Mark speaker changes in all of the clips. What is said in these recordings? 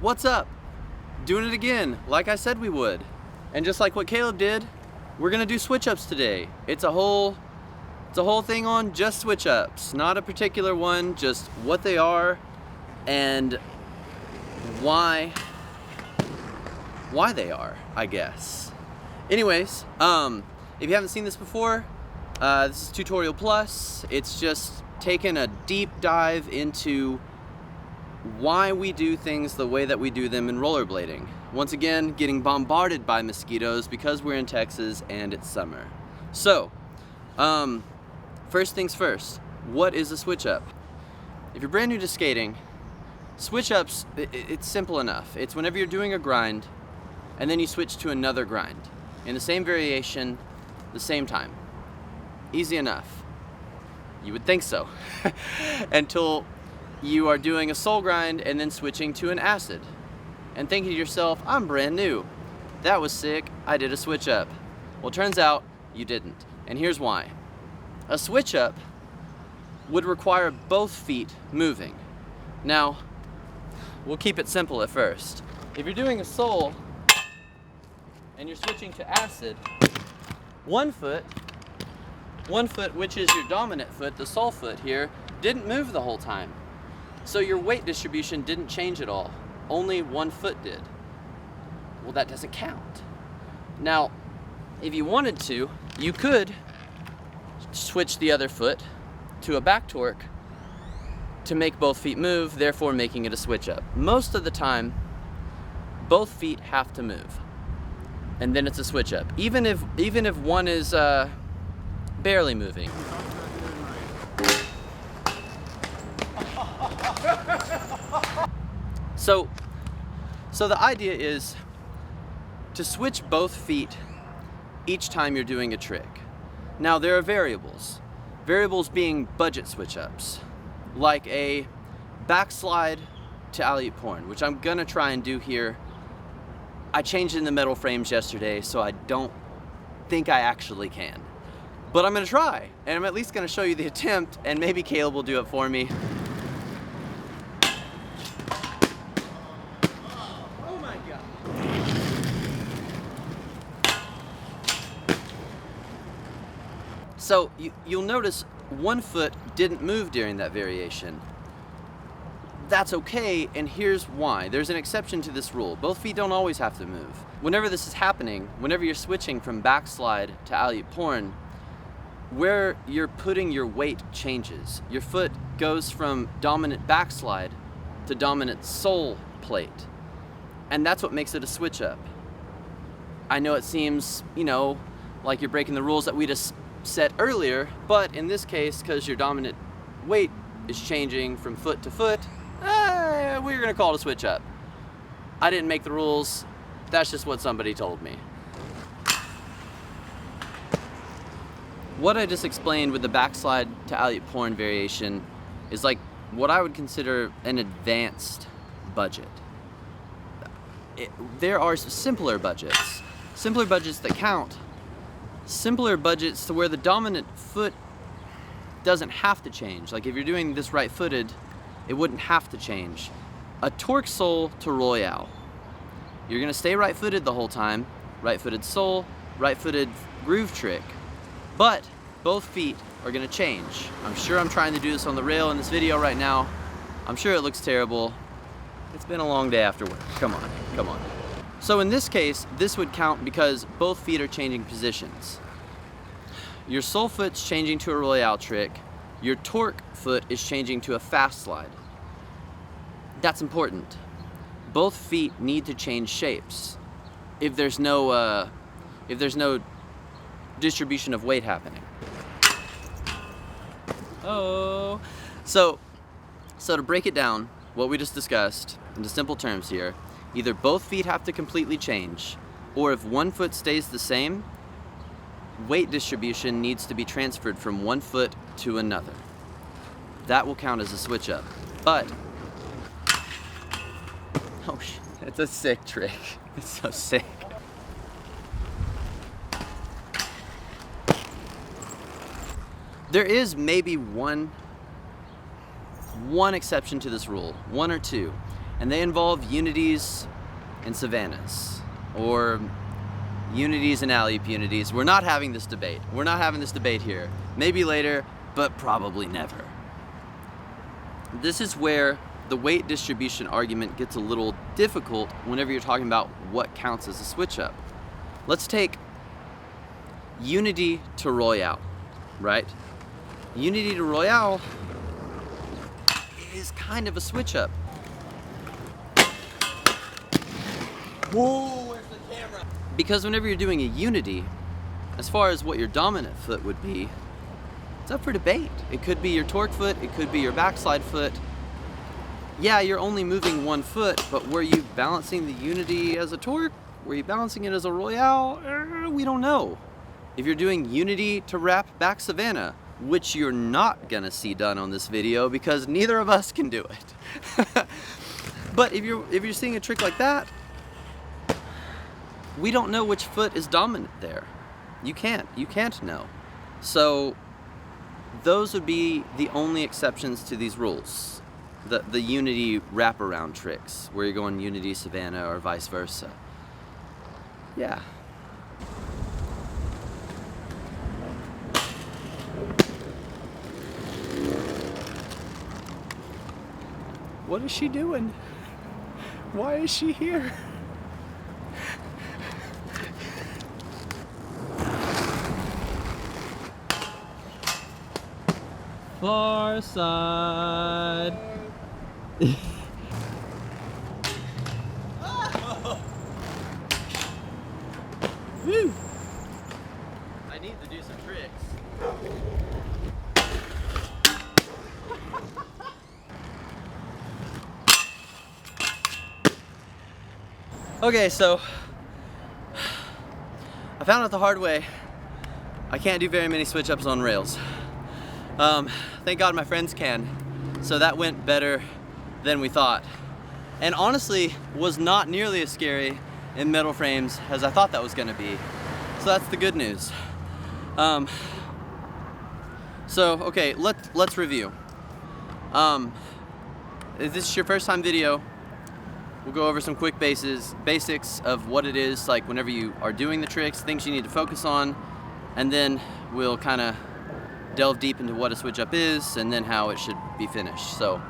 Speaker 1: What's up? Doing it again, like I said we would. And just like what Caleb did, we're gonna do switch-ups today. It's a whole thing on just switch-ups, not a particular one, just what they are and why they are, I guess. Anyways, if you haven't seen this before, this is Tutorial Plus. It's just taking a deep dive into why we do things the way that we do them in rollerblading. Once again, getting bombarded by mosquitoes because we're in Texas and it's summer. So, first things first, what is a switch-up? If you're brand new to skating, switch-ups, it's simple enough. It's whenever you're doing a grind and then you switch to another grind in the same variation, the same time. Easy enough. You would think so. Until you are doing a soul grind and then switching to an acid and thinking to yourself, I'm brand new. That was sick, I did a switch up. Well, turns out you didn't. And here's why. A switch up would require both feet moving. Now, we'll keep it simple at first. If you're doing a soul and you're switching to acid, one foot, which is your dominant foot, the soul foot here, didn't move the whole time. So your weight distribution didn't change at all. Only one foot did. Well, that doesn't count. Now, if you wanted to, you could switch the other foot to a back torque to make both feet move, therefore making it a switch up. Most of the time, both feet have to move, and then it's a switch up. Even if one is barely moving. So the idea is to switch both feet each time you're doing a trick. Now there are variables. Variables being budget switch-ups, like a backslide to alley-oop porn, which I'm gonna try and do here. I changed in the metal frames yesterday, so I don't think I actually can. But I'm gonna try, and I'm at least gonna show you the attempt, and maybe Caleb will do it for me. Oh my God. So you'll notice one foot didn't move during that variation. That's okay, and here's why. There's an exception to this rule. Both feet don't always have to move. Whenever this is happening, whenever you're switching from backslide to alley-oop porn, where you're putting your weight changes. Your foot goes from dominant backslide to dominant soul plate. And that's what makes it a switch up. I know it seems, like you're breaking the rules that we just set earlier, but in this case, because your dominant weight is changing from foot to foot, we're gonna call it a switch up. I didn't make the rules, that's just what somebody told me. What I just explained with the backslide to alley-oop porn variation is like what I would consider an advanced budget. There are simpler budgets that count. Simpler budgets to where the dominant foot doesn't have to change. Like if you're doing this right-footed, it wouldn't have to change. A torque soul to royale. You're gonna stay right-footed the whole time, right-footed soul, right-footed groove trick. But both feet are gonna change. I'm sure I'm trying to do this on the rail in this video right now. I'm sure it looks terrible. It's been a long day after work. Come on. So in this case, this would count because both feet are changing positions. Your soul foot's changing to a royale trick. Your torque foot is changing to a fast slide. That's important. Both feet need to change shapes if there's no distribution of weight happening. Oh. So to break it down, what we just discussed into simple terms here, either both feet have to completely change, or if one foot stays the same, weight distribution needs to be transferred from one foot to another. That will count as a switch up. But, oh shit, it's a sick trick. It's so sick. There is maybe one exception to this rule, one or two, and they involve unities and savannas, or unities and alley-oop unities. We're not having this debate. We're not having this debate here. Maybe later, but probably never. This is where the weight distribution argument gets a little difficult whenever you're talking about what counts as a switch up. Let's take unity to royale, right? Unity to royale is kind of a switch up. Whoa, where's the camera? Because whenever you're doing a unity, as far as what your dominant foot would be, it's up for debate. It could be your torque foot, it could be your backslide foot. Yeah, you're only moving one foot, but were you balancing the unity as a torque? Were you balancing it as a royale? We don't know. If you're doing unity to wrap back savannah, which you're not gonna see done on this video because neither of us can do it. But if you're seeing a trick like that, we don't know which foot is dominant there. You can't know. So those would be the only exceptions to these rules. The unity wraparound tricks, where you're going unity savannah or vice versa. Yeah. What is she doing? Why is she here? Far side. Woo! I need to do some tricks. Okay, so I found out the hard way I can't do very many switch ups on rails. Thank God my friends can. So that went better than we thought. And honestly, was not nearly as scary in metal frames as I thought that was gonna be. So that's the good news. Okay, let's review. If this is your first time video, we'll go over some quick basics of what it is like whenever you are doing the tricks, things you need to focus on, and then we'll kind of delve deep into what a switch up is and then how it should be finished. So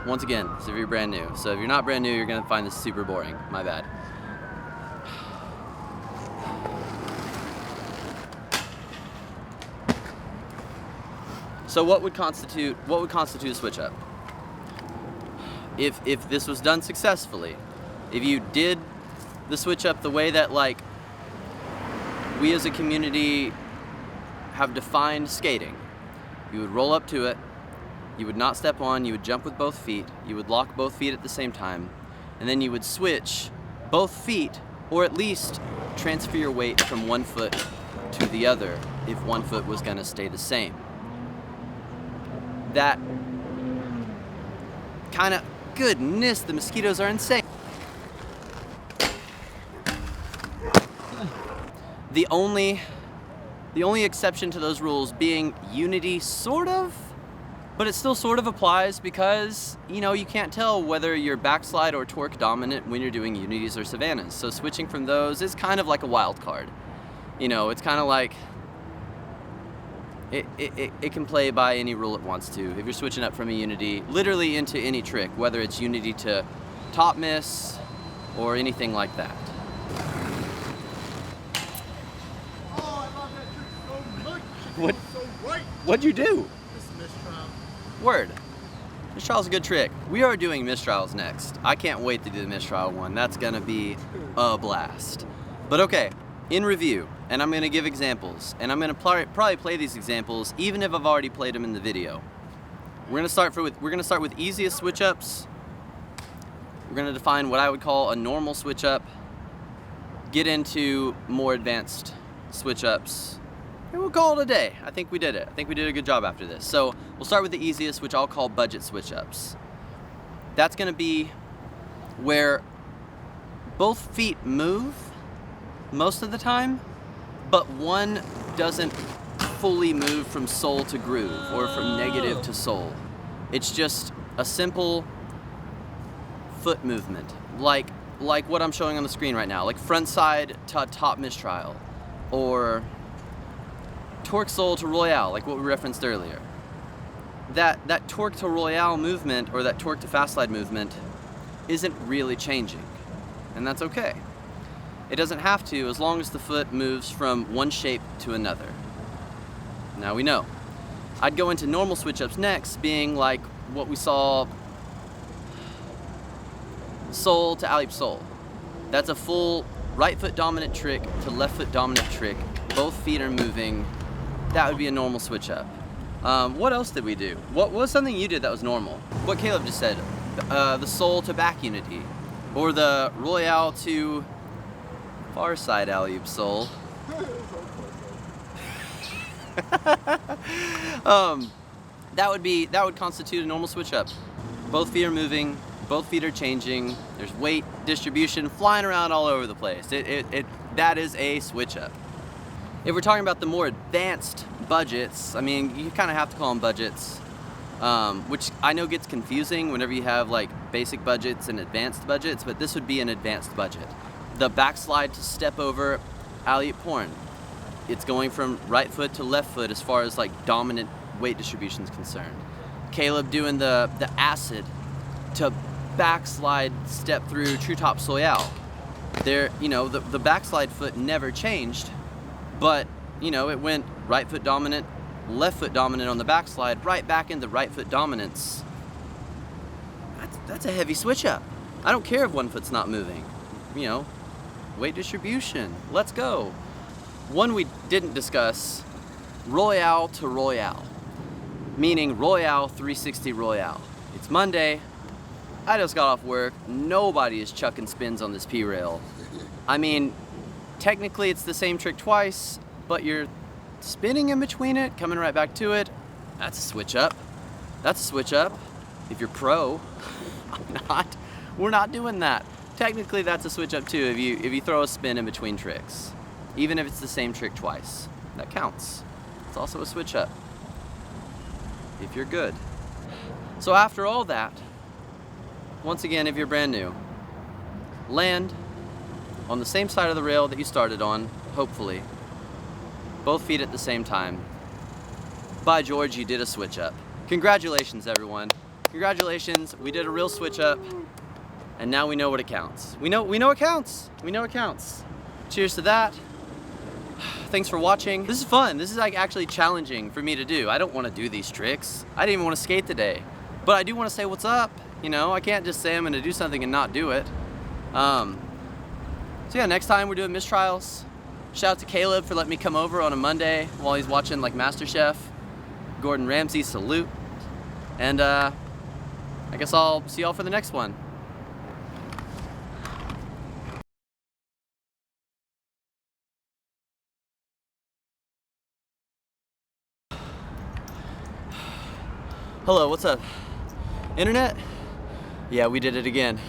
Speaker 1: once again, so if you're brand new. So if you're not brand new, you're gonna find this super boring. My bad. So what would constitute a switch up? If this was done successfully, if you did the switch up the way that like we as a community have defined skating, you would roll up to it, you would not step on, you would jump with both feet, you would lock both feet at the same time, and then you would switch both feet, or at least transfer your weight from one foot to the other if one foot was gonna stay the same. That kind of, goodness, the mosquitoes are insane. The only exception to those rules being unity, sort of, but it still sort of applies because, you know, you can't tell whether you're backslide or torque dominant when you're doing unities or savannas. So switching from those is kind of like a wild card. You know, it's kind of like, it can play by any rule it wants to. If you're switching up from a unity literally into any trick, whether it's unity to top miss or anything like that.
Speaker 2: Oh, I love that trick so much.
Speaker 1: What?
Speaker 2: So right.
Speaker 1: What'd you do?
Speaker 2: This is mistrial.
Speaker 1: Word. Mistrial's a good trick. We are doing mistrials next. I can't wait to do the mistrial one. That's gonna be a blast. But okay, in review, and I'm gonna give examples, and I'm gonna probably play these examples even if I've already played them in the video. We're gonna start with easiest switch ups. We're gonna define what I would call a normal switch up, get into more advanced switch ups, and we'll call it a day. I think we did it. I think we did a good job after this. So we'll start with the easiest, which I'll call budget switch ups. That's gonna be where both feet move most of the time, but one doesn't fully move from sole to groove or from negative to sole. It's just a simple foot movement, like what I'm showing on the screen right now, like front side to top mistrial, or torque sole to royale, like what we referenced earlier. That torque to royale movement, or that torque to fast slide movement, isn't really changing, and that's okay. It doesn't have to, as long as the foot moves from one shape to another. Now we know. I'd go into normal switch-ups next, being like what we saw, sole to alley sole. That's a full right foot dominant trick to left foot dominant trick. Both feet are moving. That would be a normal switch-up. What else did we do? What was something you did that was normal? What Caleb just said, the sole to back unity, or the royale to far side alley-oop sole. That would constitute a normal switch-up. Both feet are moving, both feet are changing. There's weight distribution flying around all over the place. That is a switch-up. If we're talking about the more advanced budgets, I mean, you kind of have to call them budgets, which I know gets confusing whenever you have like basic budgets and advanced budgets, but this would be an advanced budget. The backslide to step over alley-oop porn. It's going from right foot to left foot as far as like dominant weight distribution is concerned. Caleb doing the acid to backslide step through true top soyale. There, you know, the backslide foot never changed, but you know, it went right foot dominant, left foot dominant on the backslide, right back into right foot dominance. That's a heavy switch up. I don't care if one foot's not moving. You know, weight distribution, let's go. One we didn't discuss, royale to royale, meaning royale 360 royale. It's Monday, I just got off work, nobody is chucking spins on this P-rail. I mean, technically it's the same trick twice, but you're spinning in between it, coming right back to it. That's a switch up. That's a switch up. If you're pro, we're not doing that. Technically that's a switch up too, if you throw a spin in between tricks. Even if it's the same trick twice, that counts. It's also a switch up, if you're good. So after all that, once again, if you're brand new, land on the same side of the rail that you started on, hopefully. Both feet at the same time. By George, you did a switch up. Congratulations, everyone. Congratulations, we did a real switch up, and now we know what it counts. We know it counts. We know it counts. Cheers to that. Thanks for watching. This is fun. This is like actually challenging for me to do. I don't want to do these tricks. I didn't even want to skate today, but I do want to say what's up. You know, I can't just say I'm going to do something and not do it. So yeah, next time we're doing mistrials. Shout out to Caleb for letting me come over on a Monday while he's watching like MasterChef. Gordon Ramsay, salute. And I guess I'll see y'all for the next one. Hello, what's up? Internet? Yeah, we did it again.